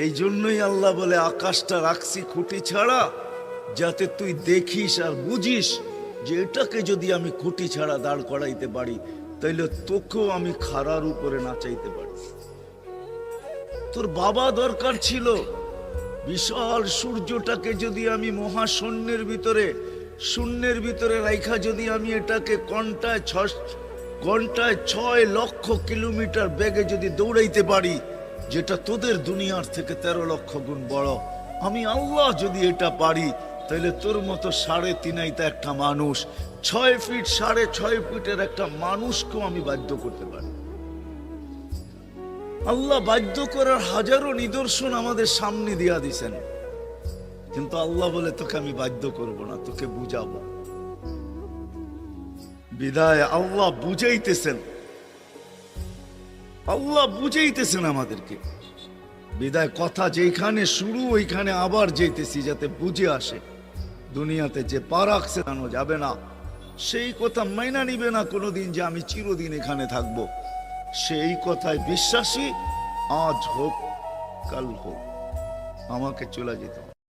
এই জন্যই আল্লাহ বলে আকাশটা রাখছি খুঁটি ছাড়া, যাতে তুই দেখিস আর বুঝিস যে এটাকে যদি আমি খুঁটি ছাড়া দাঁড় করাইতে পারি, তাইলে তোকেও আমি খাড়ার উপরে নাচাইতে পারি। তোর বাবা দরকার ছিল বিশাল সূর্যটাকে যদি আমি মহাশূন্যের ভিতরে রাইখা যদি আমি এটাকে ঘন্টায় 6 লক্ষ কিলোমিটার বেগে যদি দৌড়াইতে পারি, যেটা তোদের দুনিয়ার থেকে 13 লক্ষ গুণ বড়, আমি আল্লাহ যদি এটা পারি, তাহলে তোর মতো 3.5 একটা মানুষ, 6 ফিট 6.5 ফিটের একটা মানুষকেও আমি বাধ্য করতে পারি। আল্লাহ বাধ্য করার হাজারো নিদর্শন আমাদের সামনে দিয়া দিছেন, কিন্তু আল্লাহ বলে তোকে আমি বাধ্য করব না, তোকে বুঝাবো। বিদায় আল্লাহ বুঝাইতেছেন আমাদেরকে। বিদায় কথা যেখানে শুরু ওইখানে আবার যেতেছি, যাতে বুঝে আসে। দুনিয়াতে যে পা রাখছে জানো যাবে না, সেই কথা মাইনা নিবে না কোনোদিন যে আমি চিরদিন এখানে থাকবো। সেই কথায় বিশ্বাসী, আজ হোক কাল হোক আমাকে চলে যেতে হবে।